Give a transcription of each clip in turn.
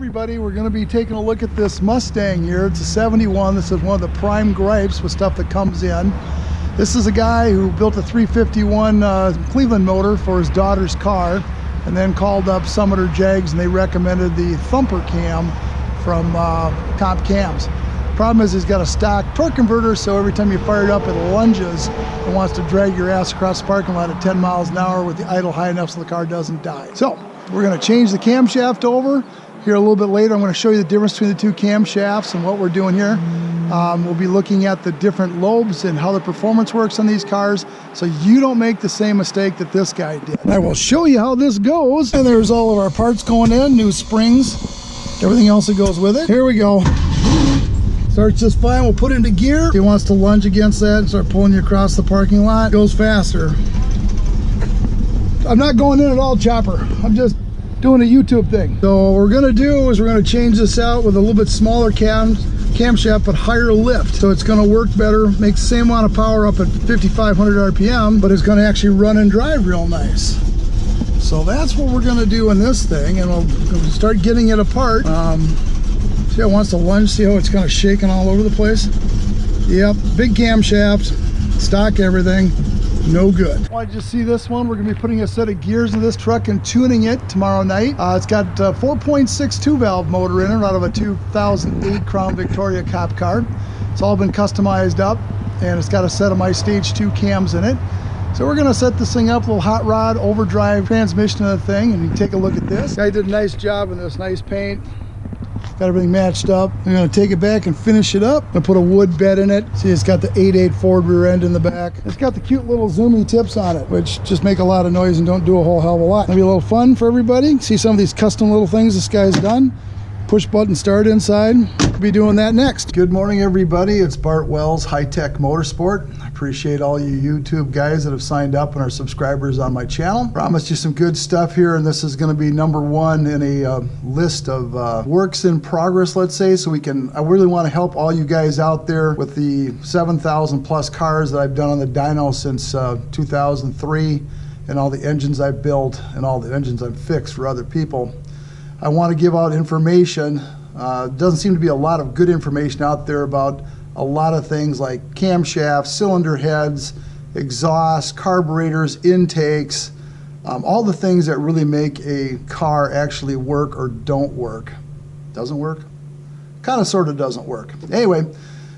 everybody, we're going to be taking a look at this Mustang here. It's a 71. This is one of the prime gripes with stuff that comes in. This is a guy who built a 351 Cleveland motor for his daughter's car and then called up Summiter Jags and they recommended the thumper cam from Camshaft. Problem is he's got a stock torque converter, so every time you fire it up it lunges and wants to drag your ass across the parking lot at 10 miles an hour with the idle high enough so the car doesn't die. So we're going to change the camshaft over here a little bit later. I'm going to show you the difference between the two camshafts and what we're doing here. We'll be looking at the different lobes and how the performance works on these cars so you don't make the same mistake that this guy did. I will show you how this goes. And there's all of our parts going in, new springs, everything else that goes with it. Here we go. Starts just fine. We'll put it into gear. If he wants to lunge against that and start pulling you across the parking lot, it goes faster. I'm not going in at all, chopper. I'm just doing a YouTube thing. So what we're gonna do is we're gonna change this out with a little bit smaller camshaft but higher lift. So it's gonna work better, make the same amount of power up at 5,500 RPM, but it's gonna actually run and drive real nice. So that's what we're gonna do in this thing, and we'll start getting it apart. See how it wants to lunge, see how it's kind of shaking all over the place? Yep, big camshaft, stock everything. No good. Why did you see this one? We're going to be putting a set of gears in this truck and tuning it tomorrow night. It's got a 4.62 valve motor in it out of a 2008 Crown Victoria cop car. It's all been customized up and it's got a set of my stage 2 cams in it. So we're going to set this thing up, a little hot rod overdrive transmission of the thing, and you can take a look at this. Guy did a nice job in this, nice paint. Got everything matched up. I'm going to take it back and finish it up. I'm going to put a wood bed in it. See, it's got the 8.8 Ford rear end in the back. It's got the cute little zoomy tips on it, which just make a lot of noise and don't do a whole hell of a lot. It'll be a little fun for everybody. See some of these custom little things this guy's done. Push button start inside. We'll be doing that next. Good morning, everybody. It's Bart Wells, High Tech Motorsport. I appreciate all you YouTube guys that have signed up and are subscribers on my channel. Promised you some good stuff here, and this is going to be #1 in a list of works in progress, let's say, so I really want to help all you guys out there with the 7,000 plus cars that I've done on the dyno since 2003, and all the engines I've built and all the engines I've fixed for other people. I want to give out information. Doesn't seem to be a lot of good information out there about a lot of things like camshafts, cylinder heads, exhaust, carburetors, intakes, all the things that really make a car actually work or don't work. Doesn't work? Kind of sort of doesn't work. Anyway,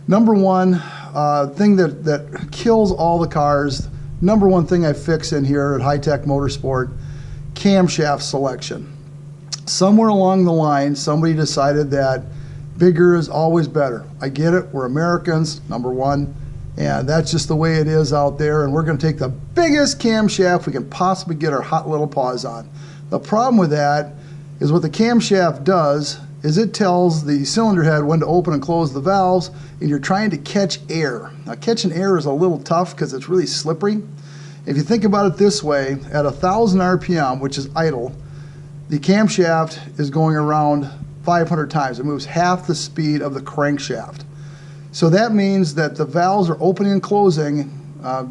#1 thing that kills all the cars, #1 thing I fix in here at High Tech Motorsport, camshaft selection. Somewhere along the line, somebody decided that bigger is always better. I get it, we're Americans, #1, and that's just the way it is out there, and we're gonna take the biggest camshaft we can possibly get our hot little paws on. The problem with that is what the camshaft does is it tells the cylinder head when to open and close the valves, and you're trying to catch air. Now, catching air is a little tough because it's really slippery. If you think about it this way, at 1,000 RPM, which is idle, the camshaft is going around 500 times. It moves half the speed of the crankshaft. So that means that the valves are opening and closing,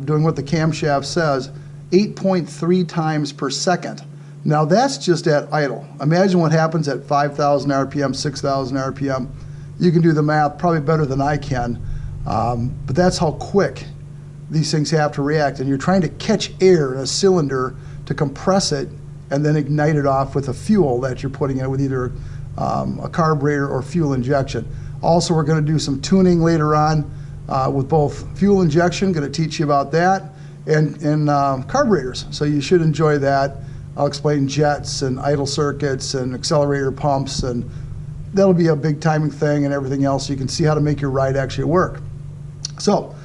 doing what the camshaft says, 8.3 times per second. Now that's just at idle. Imagine what happens at 5,000 RPM, 6,000 RPM. You can do the math probably better than I can, but that's how quick these things have to react. And you're trying to catch air in a cylinder to compress it and then ignite it off with a fuel that you're putting in with either a carburetor or fuel injection. Also, we're going to do some tuning later on with both fuel injection, going to teach you about that, and carburetors. So you should enjoy that. I'll explain jets and idle circuits and accelerator pumps, and that'll be a big timing thing and everything else. So you can see how to make your ride actually work. So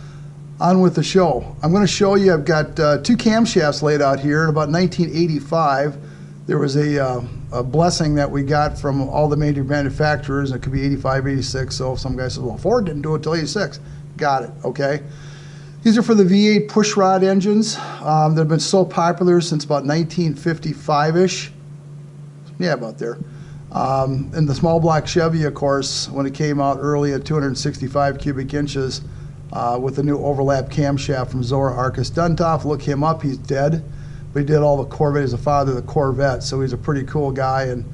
on with the show. I'm going to show you, I've got 2 camshafts laid out here. In about 1985, there was a blessing that we got from all the major manufacturers. It could be 85, 86, so some guy says, well, Ford didn't do it till 86. Got it, okay. These are for the V8 pushrod engines that have been so popular since about 1955-ish. Yeah, about there. And the small block Chevy, of course, when it came out early at 265 cubic inches, with the new overlap camshaft from Zora Arkus Duntov. Look him up, he's dead. But he did all the Corvette, he's the father of the Corvette, so he's a pretty cool guy and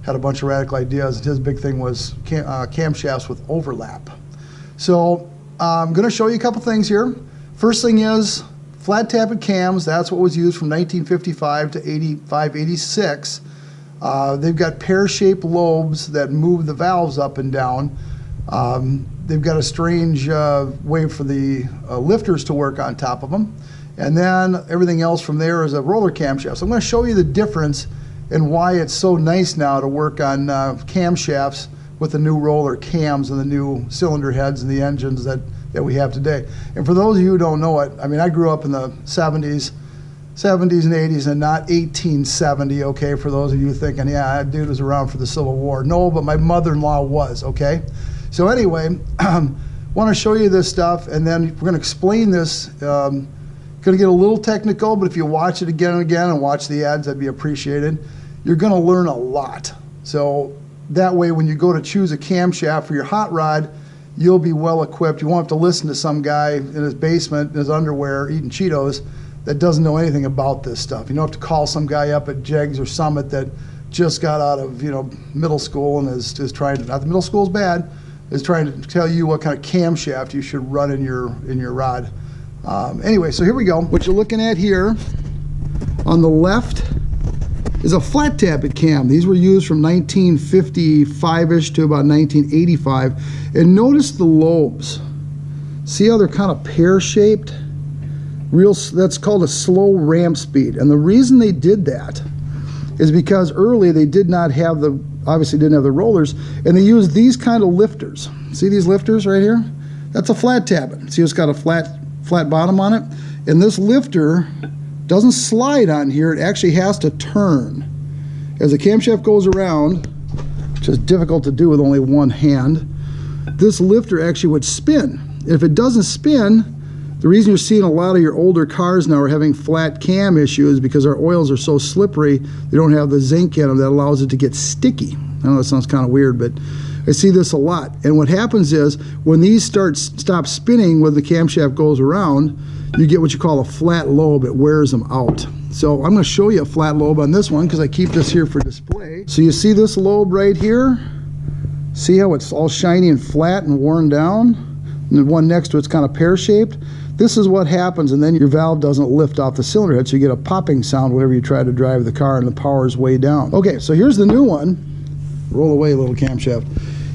had a bunch of radical ideas. His big thing was camshafts with overlap. So I'm going to show you a couple things here. First thing is flat tappet cams. That's what was used from 1955 to 85, 86. They've got pear-shaped lobes that move the valves up and down. They've got a strange way for the lifters to work on top of them. And then everything else from there is a roller camshaft. So I'm going to show you the difference and why it's so nice now to work on camshafts with the new roller cams and the new cylinder heads and the engines that we have today. And for those of you who don't know it, I mean, I grew up in the 70s and 80s and not 1870, okay, for those of you thinking, yeah, that dude was around for the Civil War. No, but my mother-in-law was, okay? So anyway, want to show you this stuff, and then we're going to explain this. Going to get a little technical, but if you watch it again and again and watch the ads, that'd be appreciated. You're going to learn a lot. So that way, when you go to choose a camshaft for your hot rod, you'll be well equipped. You won't have to listen to some guy in his basement in his underwear eating Cheetos that doesn't know anything about this stuff. You don't have to call some guy up at Jegs or Summit that just got out of middle school and is trying to, not that middle school is bad, is trying to tell you what kind of camshaft you should run in your rod. Anyway, so here we go. What you're looking at here on the left is a flat tappet cam. These were used from 1955-ish to about 1985. And notice the lobes. See how they're kind of pear-shaped? That's called a slow ramp speed. And the reason they did that is because early they did not have obviously didn't have the rollers, and they used these kind of lifters. See these lifters right here? That's a flat tappet. See, it's got a flat bottom on it, and this lifter doesn't slide on here. It actually has to turn as the camshaft goes around, which is difficult to do with only one hand. This lifter actually would spin. If it doesn't spin, the reason you're seeing a lot of your older cars now are having flat cam issues because our oils are so slippery. They don't have the zinc in them that allows it to get sticky. I know that sounds kind of weird, but I see this a lot. And what happens is when these stop spinning when the camshaft goes around, you get what you call a flat lobe. It wears them out. So I'm going to show you a flat lobe on this one because I keep this here for display. So you see this lobe right here? See how it's all shiny and flat and worn down? And the one next to it's kind of pear-shaped. This is what happens, and then your valve doesn't lift off the cylinder head, so you get a popping sound whenever you try to drive the car and the power is way down. Okay, so here's the new one. Roll away, little camshaft.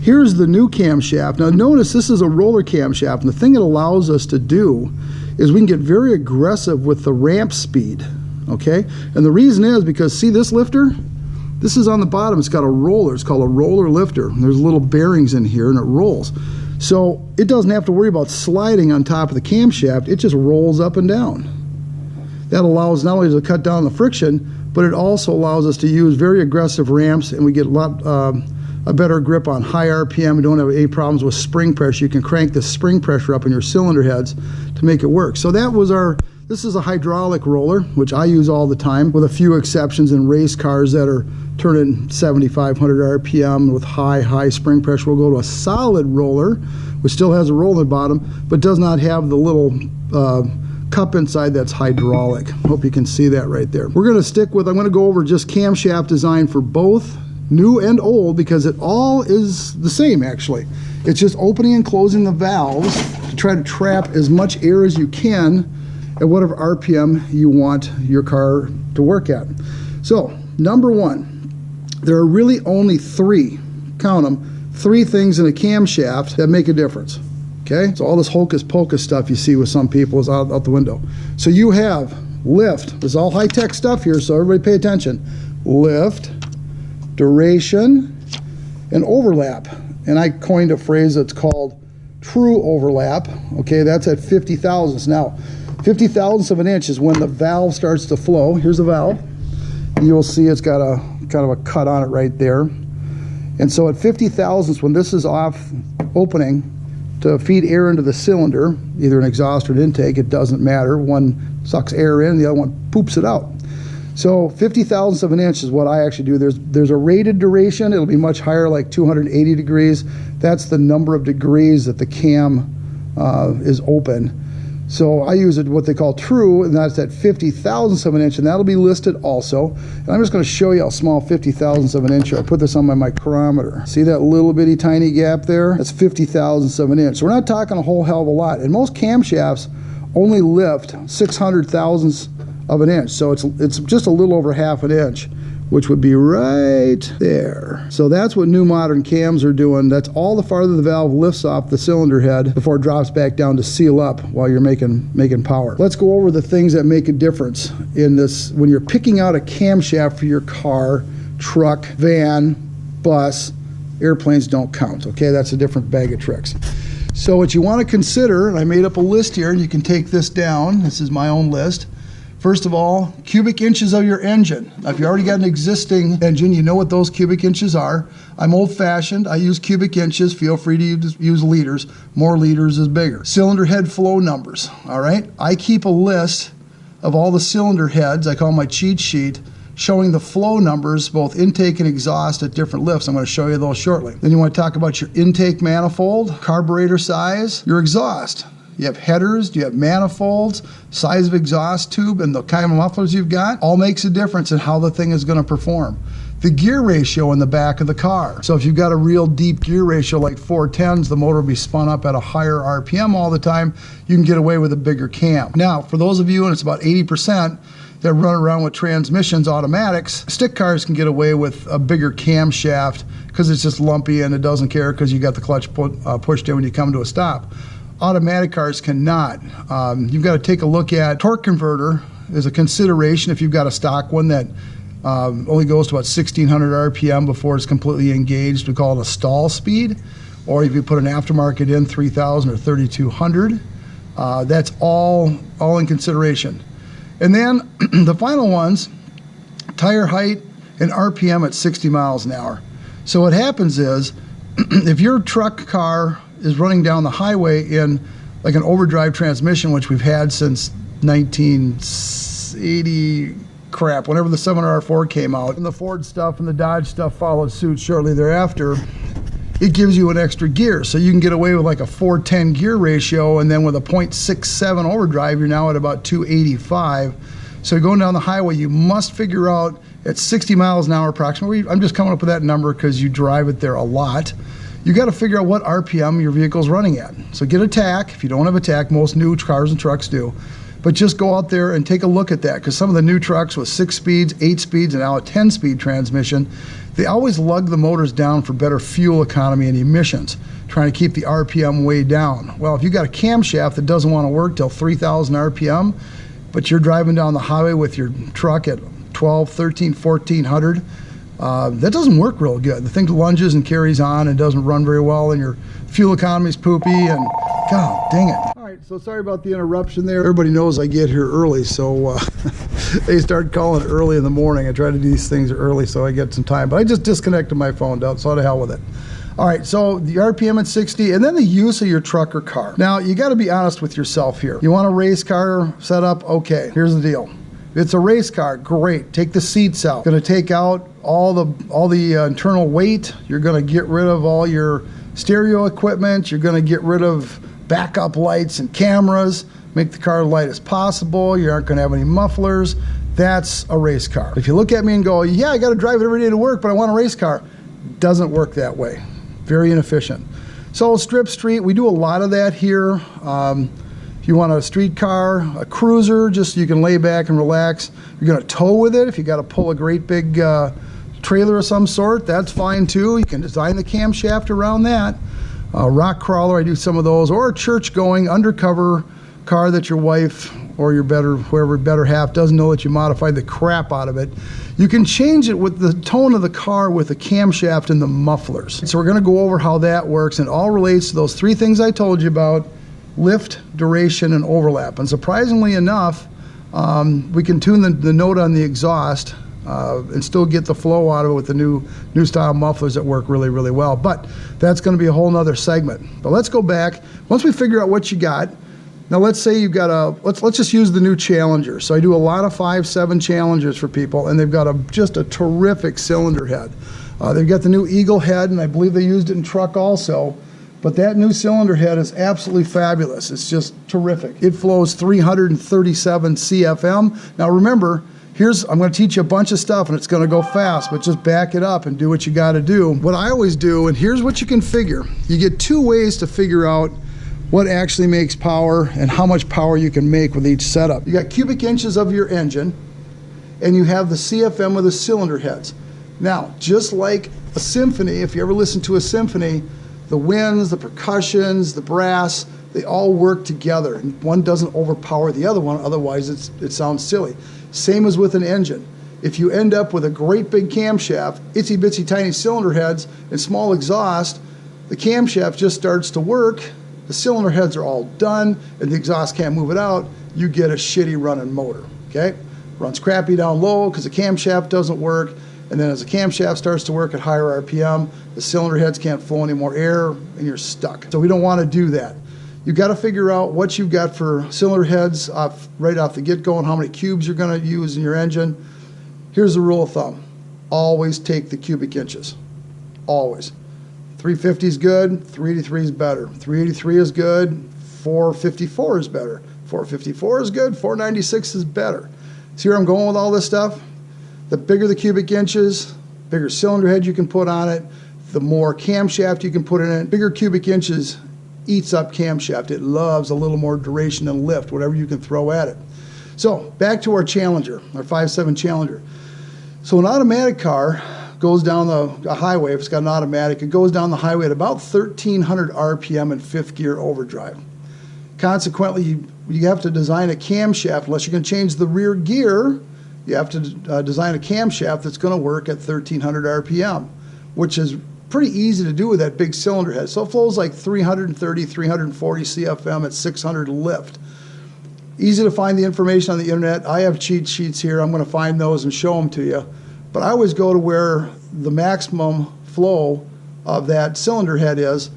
Here's the new camshaft. Now notice this is a roller camshaft, and the thing it allows us to do is we can get very aggressive with the ramp speed, okay? And the reason is because, see this lifter? This is on the bottom, it's got a roller, it's called a roller lifter. And there's little bearings in here and it rolls. So it doesn't have to worry about sliding on top of the camshaft, it just rolls up and down. That allows not only to cut down the friction, but it also allows us to use very aggressive ramps, and we get a better grip on high RPM. We don't have any problems with spring pressure. You can crank the spring pressure up in your cylinder heads to make it work. So that was this is a hydraulic roller, which I use all the time, with a few exceptions in race cars that are turning 7,500 RPM with high spring pressure. We'll go to a solid roller, which still has a roll in the bottom, but does not have the little cup inside that's hydraulic. Hope you can see that right there. We're going to stick with, I'm going to go over just camshaft design for both new and old, because it all is the same actually. It's just opening and closing the valves to try to trap as much air as you can at whatever RPM you want your car to work at. So, number one, there are really only three, count them, three things in a camshaft that make a difference. Okay, so all this hocus pocus stuff you see with some people is out the window. So you have lift, this is all high-tech stuff here, so everybody pay attention. Lift, duration, and overlap. And I coined a phrase that's called true overlap. Okay, that's at 50 thousandths. Now, 50 thousandths of an inch is when the valve starts to flow. Here's the valve. You'll see it's got a kind of a cut on it right there. And so at 50 thousandths, when this is off opening to feed air into the cylinder, either an exhaust or an intake, it doesn't matter. One sucks air in, the other one poops it out. So 50 thousandths of an inch is what I actually do. There's a rated duration. It'll be much higher, like 280 degrees. That's the number of degrees that the cam is open. So I use it what they call true, and that's at 50 thousandths of an inch, and that'll be listed also. And I'm just going to show you how small 50 thousandths of an inch are. I put this on my micrometer. See that little bitty tiny gap there? That's 50 thousandths of an inch. So we're not talking a whole hell of a lot. And most camshafts only lift 600 thousandths of an inch. So it's just a little over half an inch, which would be right there. So that's what new modern cams are doing. That's all the farther the valve lifts off the cylinder head before it drops back down to seal up while you're making power. Let's go over the things that make a difference in this when you're picking out a camshaft for your car, truck, van, bus. Airplanes don't count, okay? That's a different bag of tricks. So what you want to consider, and I made up a list here, and you can take this down. This is my own list. First of all, cubic inches of your engine. Now, if you already got an existing engine, you know what those cubic inches are. I'm old-fashioned. I use cubic inches. Feel free to use liters. More liters is bigger. Cylinder head flow numbers, all right? I keep a list of all the cylinder heads. I call my cheat sheet, showing the flow numbers, both intake and exhaust at different lifts. I'm going to show you those shortly. Then you want to talk about your intake manifold, carburetor size, your exhaust. You have headers, you have manifolds, size of exhaust tube, and the kind of mufflers you've got. All makes a difference in how the thing is going to perform. The gear ratio in the back of the car. So if you've got a real deep gear ratio like 410s, the motor will be spun up at a higher RPM all the time. You can get away with a bigger cam. Now, for those of you, and it's about 80%, that run around with transmissions, automatics, stick cars can get away with a bigger camshaft because it's just lumpy and it doesn't care because you got the clutch pushed in when you come to a stop. Automatic cars cannot. You've got to take a look at torque converter as a consideration if you've got a stock one that only goes to about 1600 RPM before it's completely engaged. We call it a stall speed. Or if you put an aftermarket in, 3000 or 3200, that's all in consideration. And then the final ones, tire height and RPM at 60 miles an hour. So what happens is, if your truck car is running down the highway in like an overdrive transmission, which we've had since 1980 crap, whenever the 7R4 came out, and the Ford stuff and the Dodge stuff followed suit shortly thereafter, it gives you an extra gear. So you can get away with like a 410 gear ratio, and then with a 0.67 overdrive, you're now at about 285. So going down the highway, you must figure out at 60 miles an hour approximately, I'm just coming up with that number because you drive it there a lot, you got to figure out what RPM your vehicle's running at. So get a TAC. If you don't have a TAC, most new cars and trucks do. But just go out there and take a look at that, because some of the new trucks with 6 speeds, 8 speeds, and now a 10-speed transmission, they always lug the motors down for better fuel economy and emissions, trying to keep the RPM way down. Well, if you got a camshaft that doesn't want to work till 3000 RPM, but you're driving down the highway with your truck at 12, 13, 1400, that doesn't work real good. The thing lunges and carries on and doesn't run very well, and your fuel economy is poopy, and God dang it. All right, so sorry about the interruption there. Everybody knows I get here early, so they start calling early in the morning. I try to do these things early so I get some time, but I just disconnected my phone, so to hell with it. All right, so the RPM at 60, and then the use of your truck or car. Now, you got to be honest with yourself here. You want a race car setup? Okay, here's the deal. If it's a race car, great. Take the seats out. Going to take out all the internal weight. You're going to get rid of all your stereo equipment. You're going to get rid of backup lights and cameras. Make the car light as possible. You aren't going to have any mufflers. That's a race car. If you look at me and go, yeah, I got to drive it every day to work, but I want a race car, doesn't work that way. Very inefficient. So strip street, we do a lot of that here. If you want a street car, a cruiser, just so you can lay back and relax. You're going to tow with it. If you got to pull a great big trailer of some sort, that's fine too. You can design the camshaft around that. Rock crawler, I do some of those, or a church-going undercover car that your wife or your whoever better half doesn't know that you modified the crap out of it. You can change it with the tone of the car with the camshaft and the mufflers. So we're going to go over how that works, and it all relates to those 3 things I told you about: lift, duration, and overlap. And surprisingly enough, we can tune the note on the exhaust and still get the flow out of it with the new style mufflers that work really, really well. But that's going to be a whole nother segment. But let's go back. Once we figure out what you got, now let's say you've got let's just use the new Challenger. So I do a lot of 5.7 Challengers for people, and they've got just a terrific cylinder head. They've got the new Eagle head, and I believe they used it in truck also. But that new cylinder head is absolutely fabulous. It's just terrific. It flows 337 CFM. Now remember, I'm going to teach you a bunch of stuff and it's going to go fast, but just back it up and do what you got to do. What I always do, and here's what you can figure. You get two ways to figure out what actually makes power and how much power you can make with each setup. You got cubic inches of your engine and you have the CFM of the cylinder heads. Now, just like a symphony, if you ever listen to a symphony, the winds, the percussions, the brass, they all work together and one doesn't overpower the other one, otherwise it sounds silly. Same as with an engine. If you end up with a great big camshaft, itsy bitsy tiny cylinder heads, and small exhaust, the camshaft just starts to work, the cylinder heads are all done, and the exhaust can't move it out, you get a shitty running motor, okay? Runs crappy down low because the camshaft doesn't work, and then as the camshaft starts to work at higher RPM, the cylinder heads can't flow any more air, and you're stuck. So we don't want to do that. You've got to figure out what you've got for cylinder heads right off the get-go and how many cubes you're going to use in your engine. Here's the rule of thumb. Always take the cubic inches. Always. 350 is good, 383 is better. 383 is good, 454 is better. 454 is good, 496 is better. See where I'm going with all this stuff? The bigger the cubic inches, bigger cylinder head you can put on it, the more camshaft you can put in it. Bigger cubic inches eats up camshaft. It loves a little more duration and lift, whatever you can throw at it. So back to our Challenger, our 5.7 Challenger. So an automatic car goes down the highway, if it's got an automatic, it goes down the highway at about 1,300 RPM in fifth gear overdrive. Consequently, you have to design a camshaft, unless you're going to change the rear gear, you have to design a camshaft that's going to work at 1,300 RPM, which is pretty easy to do with that big cylinder head. So it flows like 330, 340 CFM at 600 lift. Easy to find the information on the internet. I have cheat sheets here. I'm going to find those and show them to you. But I always go to where the maximum flow of that cylinder head is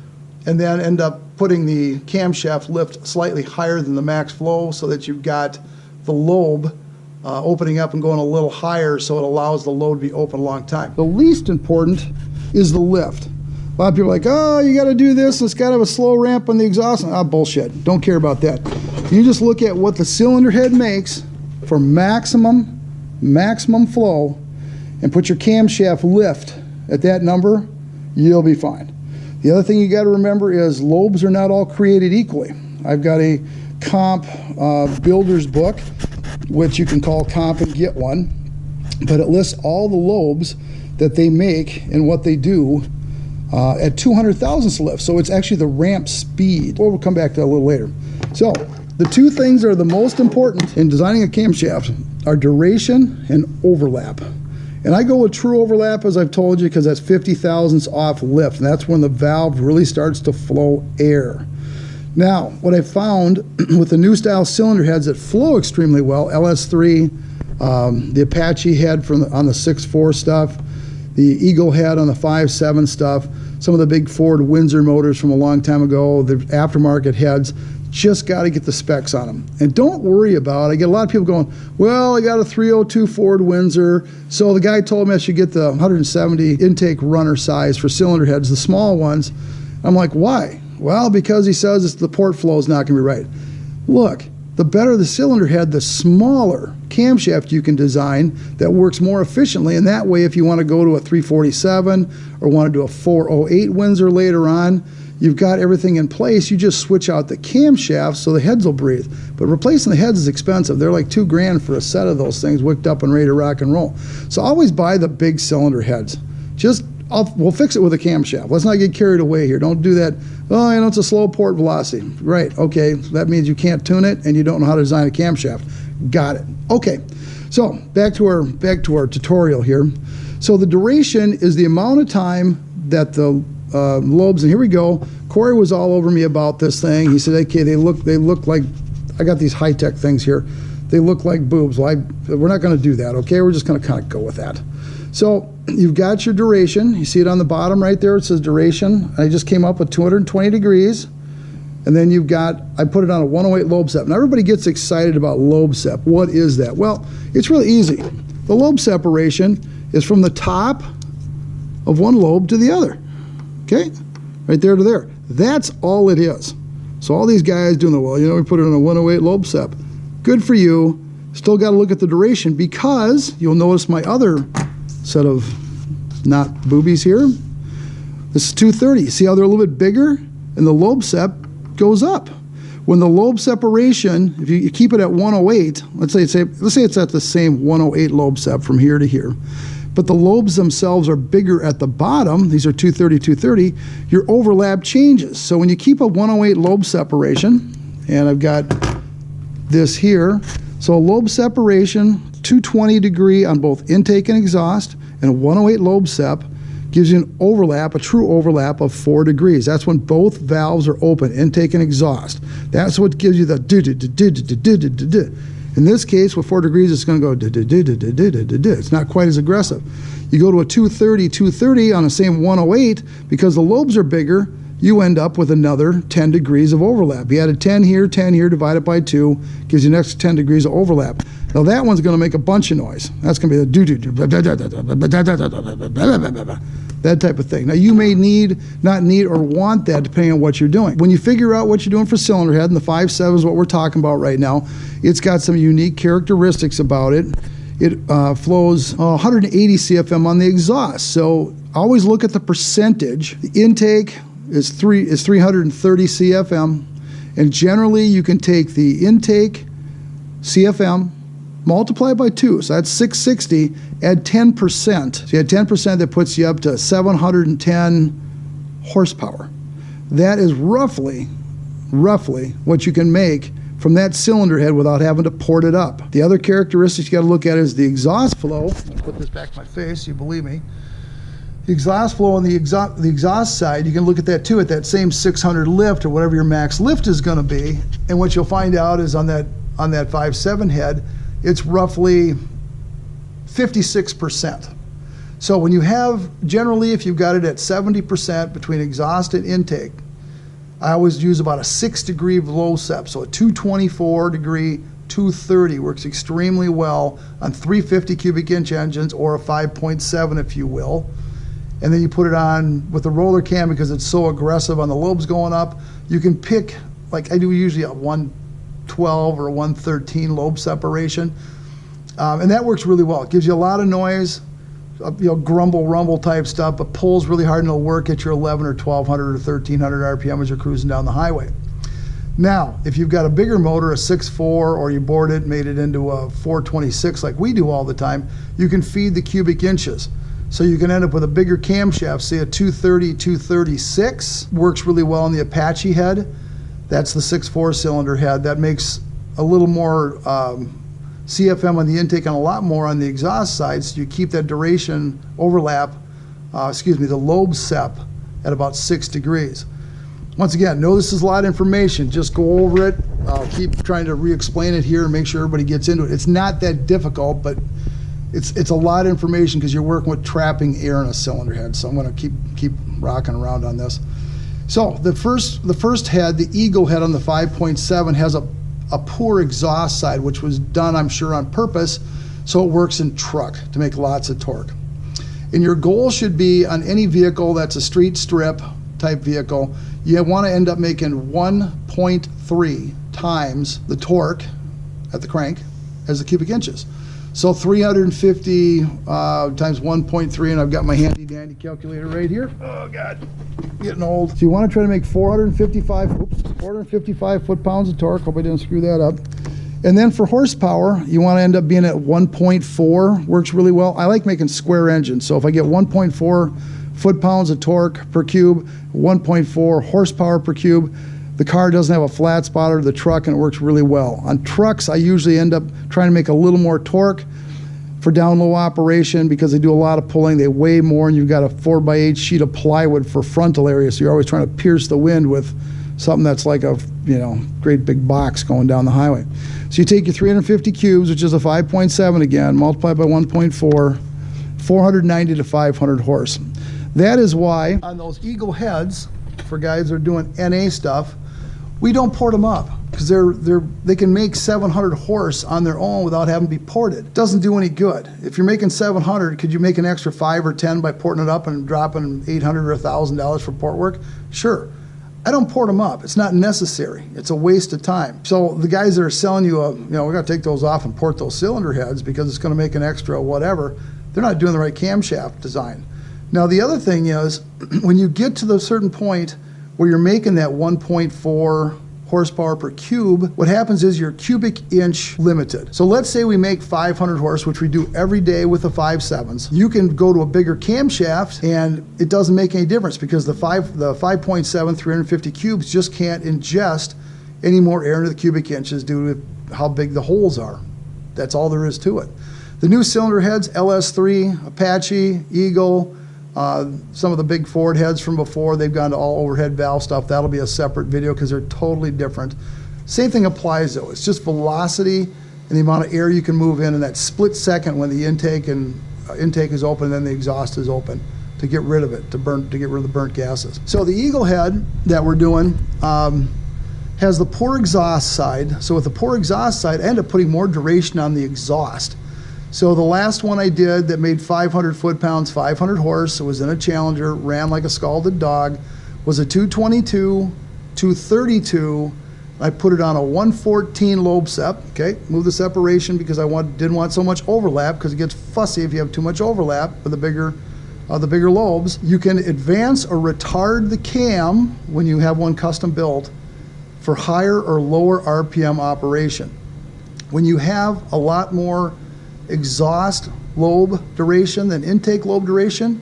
and then end up putting the camshaft lift slightly higher than the max flow so that you've got the lobe opening up and going a little higher so it allows the load to be open a long time. The least important is the lift. A lot of people are like, oh, you got to do this, it's got to have a slow ramp on the exhaust. Ah, bullshit. Don't care about that. You just look at what the cylinder head makes for maximum flow and put your camshaft lift at that number, you'll be fine. The other thing you got to remember is lobes are not all created equally. I've got a comp builder's book, which you can call comp and get one, but it lists all the lobes that they make and what they do at 200 thousandths lift. So it's actually the ramp speed. Well, we'll come back to that a little later. So the two things that are the most important in designing a camshaft are duration and overlap. And I go with true overlap, as I've told you, because that's 50 thousandths off lift. And that's when the valve really starts to flow air. Now, what I found with the new style cylinder heads that flow extremely well, LS3, the Apache head on the 6.4 stuff, the Eagle head on the 5.7 stuff, some of the big Ford Windsor motors from a long time ago, the aftermarket heads, just got to get the specs on them. And don't worry about it. I get a lot of people going, well, I got a 302 Ford Windsor, so the guy told me I should get the 170 intake runner size for cylinder heads, the small ones. I'm like, why? Well, because he says the port flow is not going to be right. Look, the better the cylinder head, the smaller camshaft you can design that works more efficiently. And that way, if you want to go to a 347 or want to do a 408 Windsor later on, you've got everything in place. You just switch out the camshaft so the heads will breathe. But replacing the heads is expensive. They're like $2 grand for a set of those things wicked up and ready to rock and roll. So always buy the big cylinder heads. We'll fix it with a camshaft. Let's not get carried away here. Don't do that. Oh, you know, it's a slow port velocity. Right, okay, that means you can't tune it and you don't know how to design a camshaft. Got it. Okay, so back to our tutorial here. So the duration is the amount of time that the lobes, and here we go. Corey was all over me about this thing. He said, okay, they look like, I got these high-tech things here. They look like boobs. Well, we're not going to do that, okay? We're just going to kind of go with that. So you've got your duration. You see it on the bottom right there. It says duration. I just came up with 220 degrees. And then you've got, I put it on a 108 lobe sep. Now everybody gets excited about lobe sep. What is that? Well, it's really easy. The lobe separation is from the top of one lobe to the other. Okay? right there to there. That's all it is. So all these guys doing the, well, you know, we put it in a 108 lobe sep. Good for you. Still got to look at the duration, because you'll notice my other set of not boobies here. This is 230. See how they're a little bit bigger? And the lobe sep goes up. When the lobe separation, if you keep it at 108, let's say it's at the same 108 lobe sep from here to here, but the lobes themselves are bigger at the bottom, these are 230, 230, your overlap changes. So when you keep a 108 lobe separation, and I've got this here, so a lobe separation, 220 degree on both intake and exhaust, and a 108 lobe sep gives you an overlap, a true overlap of 4 degrees. That's when both valves are open, intake and exhaust. That's what gives you the do-do-do-do-do-do-do-do-do. In this case, with 4 degrees, it's going to go do-do-do-do-do-do-do-do. It's not quite as aggressive. You go to a 230 on the same 108, because the lobes are bigger, you end up with another 10 degrees of overlap. You added 10 here, divided by 2, gives you an extra 10 degrees of overlap. Now that one's going to make a bunch of noise. That's going to be the do-do-do, that type of thing. Now you may not need or want that depending on what you're doing. When you figure out what you're doing for cylinder head, and the 5.7 is what we're talking about right now, it's got some unique characteristics about it. It flows 180 CFM on the exhaust. So always look at the percentage. The intake is 330 CFM, and generally you can take the intake CFM, multiply by 2, so that's 660, add 10%. So you add 10%, that puts you up to 710 horsepower. That is roughly what you can make from that cylinder head without having to port it up. The other characteristics you got to look at is the exhaust flow. I'll put this back to my face, you believe me. The exhaust flow on the exhaust side, you can look at that too, at that same 600 lift or whatever your max lift is going to be. And what you'll find out is on that 5.7 head, it's roughly 56%. So when you have, generally if you've got it at 70% between exhaust and intake, I always use about a 6 degree low sep. So a 224 degree 230 works extremely well on 350 cubic inch engines, or a 5.7 if you will. And then you put it on with the roller cam, because it's so aggressive on the lobes going up. You can pick, like I do usually a 112 or a 113 lobe separation. And that works really well. It gives you a lot of noise, grumble, rumble type stuff, but pulls really hard, and it'll work at your 11 or 1200 or 1300 RPM as you're cruising down the highway. Now, if you've got a bigger motor, a 6.4, or you bored it, made it into a 426 like we do all the time, you can feed the cubic inches. So you can end up with a bigger camshaft, say a 230, 236, works really well on the Apache head. That's the 6.4 cylinder head. That makes a little more CFM on the intake and a lot more on the exhaust side, so you keep that duration overlap, the lobe sep at about 6 degrees. Once again, know this is a lot of information. Just go over it. I'll keep trying to re-explain it here and make sure everybody gets into it. It's not that difficult, but it's a lot of information because you're working with trapping air in a cylinder head. So I'm going to keep rocking around on this. So the first head, the Eagle head on the 5.7, has a poor exhaust side, which was done, I'm sure, on purpose, so it works in truck to make lots of torque. And your goal should be on any vehicle that's a street strip type vehicle, you want to end up making 1.3 times the torque at the crank as the cubic inches. So 350 times 1.3, and I've got my handy dandy calculator right here. Oh God, getting old. So you want to try to make 455 foot-pounds of torque. Hope I didn't screw that up. And then for horsepower, you want to end up being at 1.4. Works really well. I like making square engines, so if I get 1.4 foot-pounds of torque per cube, 1.4 horsepower per cube, the car doesn't have a flat spot or the truck, and it works really well. On trucks, I usually end up trying to make a little more torque for down-low operation because they do a lot of pulling. They weigh more, and you've got a 4x8 sheet of plywood for frontal area, so you're always trying to pierce the wind with something that's like a great big box going down the highway. So you take your 350 cubes, which is a 5.7 again, multiply by 1.4, 490 to 500 horse. That is why on those Eagle heads, for guys that are doing NA stuff, We don't port them up because they can make 700 horse on their own without having to be ported. It doesn't do any good. If you're making 700, could you make an extra 5 or 10 by porting it up and dropping $800 or $1,000 for port work? Sure. I don't port them up. It's not necessary. It's a waste of time. So the guys that are selling you we got to take those off and port those cylinder heads because it's going to make an extra whatever, they're not doing the right camshaft design. Now the other thing is, when you get to the certain point where you're making that 1.4 horsepower per cube, what happens is you're cubic inch limited. So let's say we make 500 horse, which we do every day with the 5.7s. You can go to a bigger camshaft and it doesn't make any difference because the 5.7 350 cubes just can't ingest any more air into the cubic inches due to how big the holes are. That's all there is to it. The new cylinder heads, LS3, Apache, Eagle, some of the big Ford heads from before, they've gone to all overhead valve stuff. That'll be a separate video because they're totally different. Same thing applies though. It's just velocity and the amount of air you can move in that split second when the intake is open and then the exhaust is open to get rid of it, to get rid of the burnt gases. So the Eagle head that we're doing has the poor exhaust side. So with the poor exhaust side, I end up putting more duration on the exhaust. So the last one I did that made 500 foot-pounds, 500 horse, it was in a Challenger, ran like a scalded dog, was a 222, 232. I put it on a 114 Lobe sep, okay? Move the separation because I didn't want so much overlap because it gets fussy if you have too much overlap with the bigger lobes. You can advance or retard the cam when you have one custom built for higher or lower RPM operation. When you have a lot more exhaust lobe duration than intake lobe duration,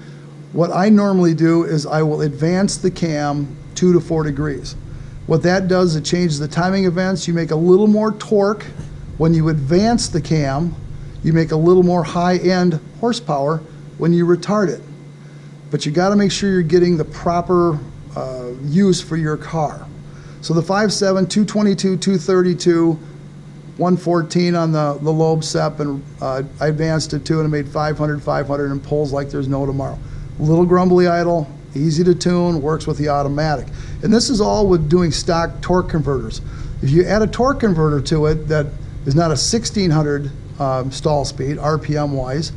what I normally do is I will advance the cam 2 to 4 degrees. What that does, it changes the timing events. You make a little more torque when you advance the cam. You make a little more high-end horsepower when you retard it. But you got to make sure you're getting the proper use for your car. So the 5.7, 222, 232, 114 on the Lobe sep, and I advanced it too, and it made 500, 500, and pulls like there's no tomorrow. Little grumbly idle, easy to tune, works with the automatic. And this is all with doing stock torque converters. If you add a torque converter to it that is not a 1600 stall speed, RPM wise,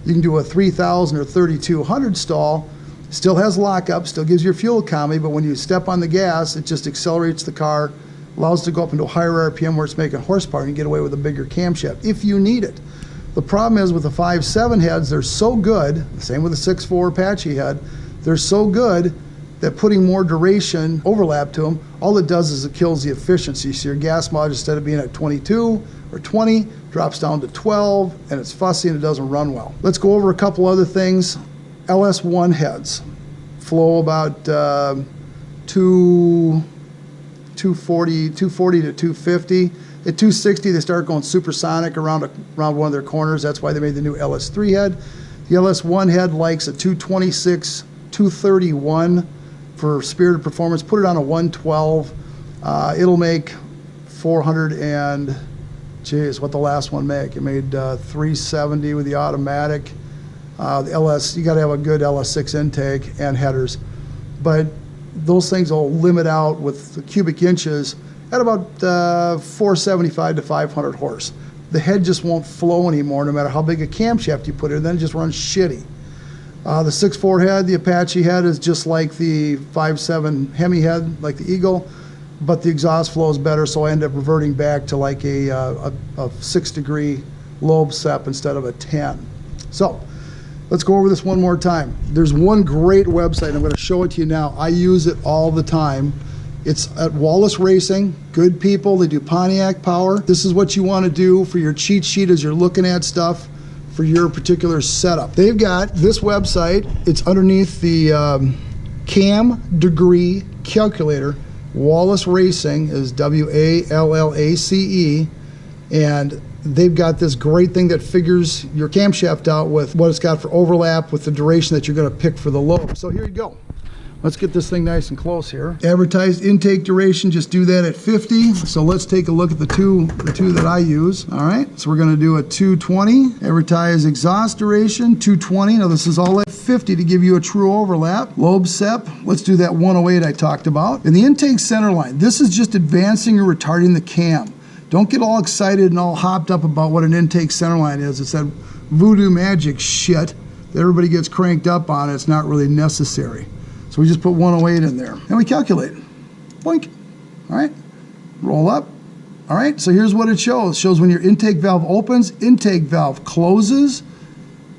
you can do a 3000 or 3200 stall, still has lockup, still gives you fuel economy, but when you step on the gas, it just accelerates the car, allows it to go up into a higher RPM where it's making horsepower, and you get away with a bigger camshaft if you need it. The problem is with the 5.7 heads, they're so good, same with the 6.4 Apache head, they're so good that putting more duration overlap to them, all it does is it kills the efficiency. So your gas mileage, instead of being at 22 or 20, drops down to 12, and it's fussy and it doesn't run well. Let's go over a couple other things. LS1 heads flow about 240 to 250. At 260, they start going supersonic around one of their corners. That's why they made the new LS3 head. The LS1 head likes a 226, 231 for spirited performance. Put it on a 112. It'll make 400 and, geez, what the last one make? It made 370 with the automatic. The LS, you got to have a good LS6 intake and headers. But those things will limit out with the cubic inches at about 475 to 500 horse. The head just won't flow anymore no matter how big a camshaft you put in, then it just runs shitty. The 6.4 head, the Apache head, is just like the 5.7 Hemi head, like the Eagle, but the exhaust flows better, so I end up reverting back to like a 6 degree Lobe sep instead of a 10. So let's go over this one more time. There's one great website. I'm going to show it to you now. I use it all the time. It's at Wallace Racing. Good people. They do Pontiac power. This is what you want to do for your cheat sheet as you're looking at stuff for your particular setup. They've got this website. It's underneath the cam degree calculator. Wallace Racing is WALLACE, and they've got this great thing that figures your camshaft out with what it's got for overlap with the duration that you're going to pick for the lobe. So here you go. Let's get this thing nice and close here. Advertised intake duration, just do that at 50. So let's take a look at the two that I use. All right, so we're gonna do a 220. Advertised exhaust duration, 220. Now this is all at 50 to give you a true overlap. Lobe SEP, let's do that 108 I talked about. And the intake center line, this is just advancing or retarding the cam. Don't get all excited and all hopped up about what an intake center line is. It's that voodoo magic shit that everybody gets cranked up on. It's not really necessary. So we just put 108 in there and we calculate. Boink. All right, roll up. All right, so here's what it shows. It shows when your intake valve opens, intake valve closes,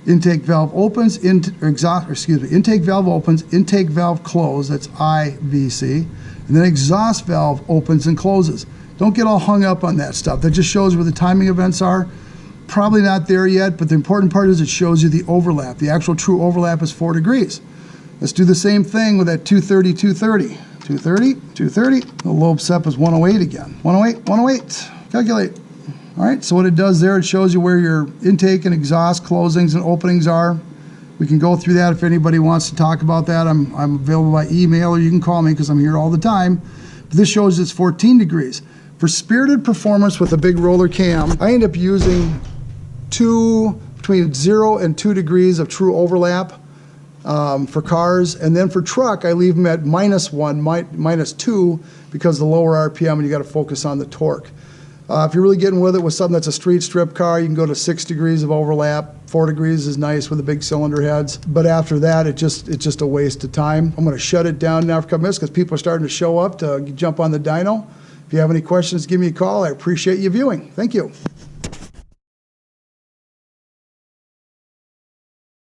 intake valve opens, intake valve opens, intake valve closes, that's IVC, and then exhaust valve opens and closes. Don't get all hung up on that stuff. That just shows where the timing events are. Probably not there yet, but the important part is it shows you the overlap. The actual true overlap is 4 degrees. Let's do the same thing with that 230, 230. 230, 230. The Lobe SEP is 108 again. 108, 108. Calculate. All right, so what it does there, it shows you where your intake and exhaust closings and openings are. We can go through that if anybody wants to talk about that. I'm available by email, or you can call me because I'm here all the time. But this shows it's 14 degrees. For spirited performance with a big roller cam, I end up using between 0 and 2 degrees of true overlap for cars, and then for truck I leave them at -1, -2, because the lower RPM and you got to focus on the torque. If you're really getting with it with something that's a street strip car, you can go to 6 degrees of overlap. 4 degrees is nice with the big cylinder heads, but after that it's just a waste of time. I'm going to shut it down now for a couple minutes because people are starting to show up to jump on the dyno. If you have any questions, give me a call. I appreciate you viewing. Thank you.